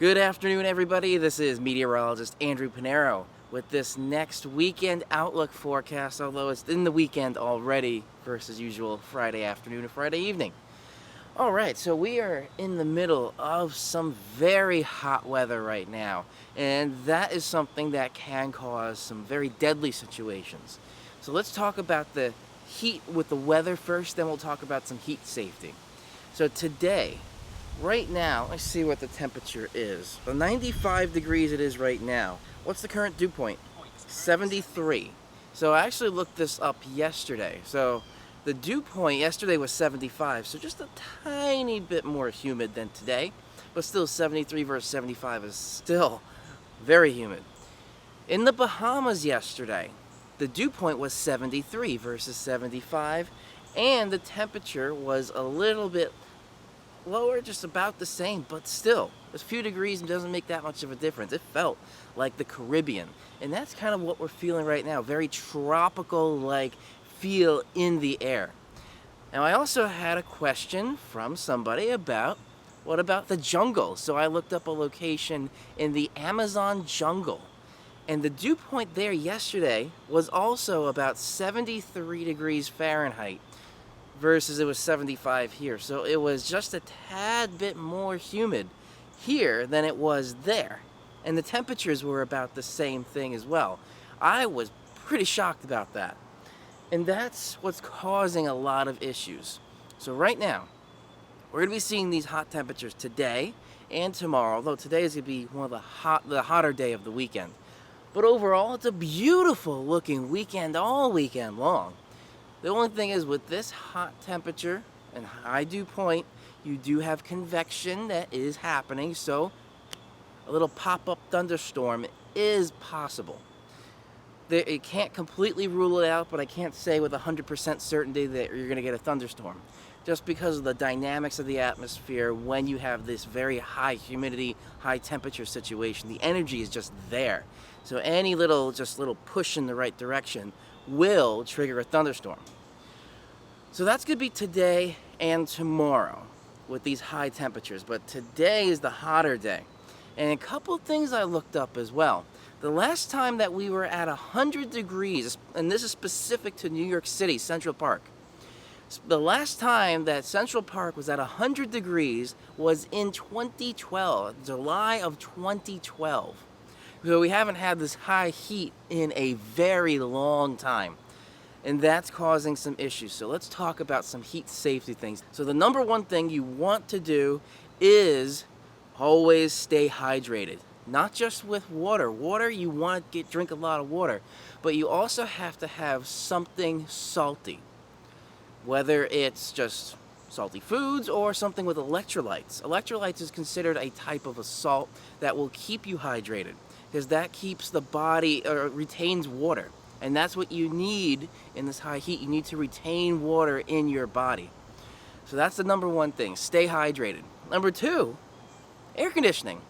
Good afternoon, everybody. This is meteorologist Andrew Pinero with this next weekend outlook forecast, although it's in the weekend already versus usual Friday afternoon or Friday evening. All right, so we are in the middle of some very hot weather right now, and that is something that can cause some very deadly situations. So let's talk about the heat with the weather first, then we'll talk about some heat safety. So today, right now, let's see what the temperature is. Well, 95 degrees it is right now. What's the current dew point? 73. So I actually looked this up yesterday. So the dew point yesterday was 75, so just a tiny bit more humid than today, but still 73 versus 75 is still very humid. In the Bahamas yesterday, the dew point was 73 versus 75, and the temperature was a little bit lower, just about the same, but still, a few degrees doesn't make that much of a difference. It felt like the Caribbean, and that's kind of what we're feeling right now. Very tropical-like feel in the air. Now, I also had a question from somebody about, what about the jungle? So I looked up a location in the Amazon jungle, and the dew point there yesterday was also about 73 degrees Fahrenheit, versus it was 75 here. So it was just a tad bit more humid here than it was there. And the temperatures were about the same thing as well. I was pretty shocked about that. And that's what's causing a lot of issues. So right now, we're gonna be seeing these hot temperatures today and tomorrow, although today is gonna be one of the hotter day of the weekend. But overall, it's a beautiful looking weekend all weekend long. The only thing is, with this hot temperature and high dew point, you do have convection that is happening, so a little pop-up thunderstorm is possible. It can't completely rule it out, but I can't say with 100% certainty that you're going to get a thunderstorm, just because of the dynamics of the atmosphere when you have this very high humidity, high temperature situation. The energy is just there. So any little push in the right direction will trigger a thunderstorm. So that's going to be today and tomorrow with these high temperatures, but today is the hotter day. And a couple of things I looked up as well. The last time that we were at 100 degrees, and this is specific to New York City, Central Park, the last time that Central Park was at 100 degrees was in 2012, July of 2012. So we haven't had this high heat in a very long time, and that's causing some issues. So let's talk about some heat safety things. So the number one thing you want to do is always stay hydrated. Not just with water. Water, you want to drink a lot of water, but you also have to have something salty. Whether it's just salty foods or something with electrolytes. Electrolytes is considered a type of a salt that will keep you hydrated, because that keeps the body, or retains water. And that's what you need in this high heat. You need to retain water in your body. So that's the number one thing, stay hydrated. Number two, air conditioning.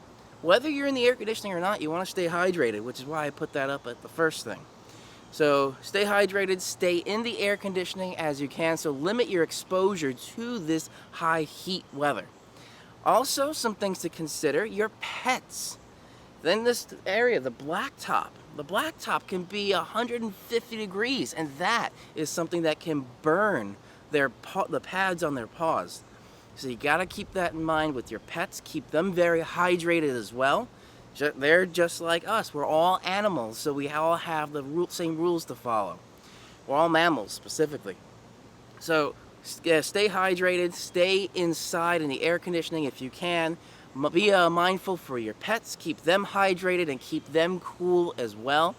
Whether you're in the air conditioning or not, you want to stay hydrated, which is why I put that up at the first thing. So stay hydrated, stay in the air conditioning as you can, so limit your exposure to this high heat weather. Also, some things to consider, your pets. Then this area, the blacktop. The blacktop can be 150 degrees, and that is something that can burn the pads on their paws. So you gotta keep that in mind with your pets. Keep them very hydrated as well. They're just like us. We're all animals, so we all have the same rules to follow. We're all mammals, specifically. So stay hydrated, stay inside in the air conditioning if you can. Be mindful for your pets, keep them hydrated and keep them cool as well.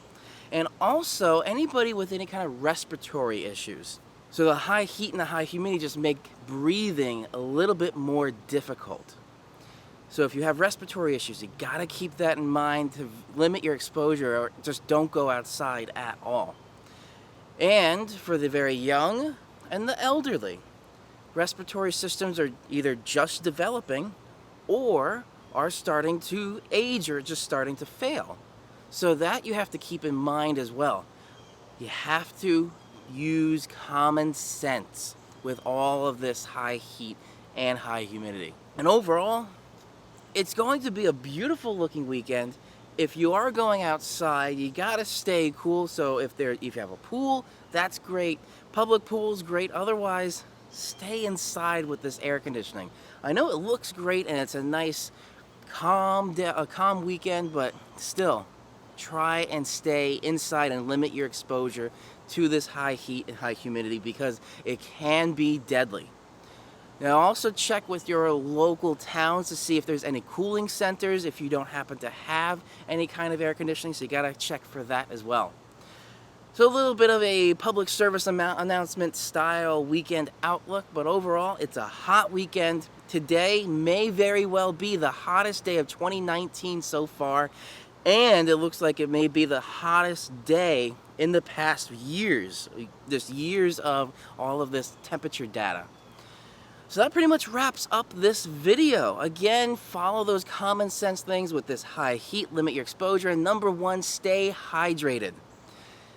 And also, anybody with any kind of respiratory issues. So the high heat and the high humidity just make breathing a little bit more difficult. So if you have respiratory issues, you gotta keep that in mind to limit your exposure, or just don't go outside at all. And for the very young and the elderly, respiratory systems are either just developing or are starting to age or just starting to fail. So that you have to keep in mind as well. You have to use common sense with all of this high heat and high humidity. And overall, It's going to be a beautiful looking weekend. If you are going outside, you gotta stay cool. So if you have a pool, that's great. Public pools, great. Otherwise, stay inside with this air conditioning. I know it looks great and it's a nice, calm weekend, but still, try and stay inside and limit your exposure to this high heat and high humidity because it can be deadly. Now also check with your local towns to see if there's any cooling centers if you don't happen to have any kind of air conditioning, so you gotta check for that as well. So a little bit of a public service announcement style weekend outlook, but overall it's a hot weekend. Today may very well be the hottest day of 2019 so far, and it looks like it may be the hottest day in the past years, just years of all of this temperature data. So that pretty much wraps up this video. Again, follow those common sense things with this high heat, limit your exposure, and number one, stay hydrated.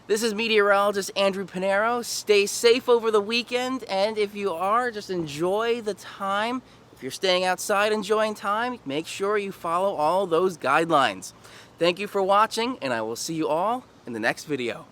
This is meteorologist Andrew Pinero. Stay safe over the weekend, and if you are, just enjoy the time. If you're staying outside enjoying time, make sure you follow all those guidelines. Thank you for watching, and I will see you all in the next video.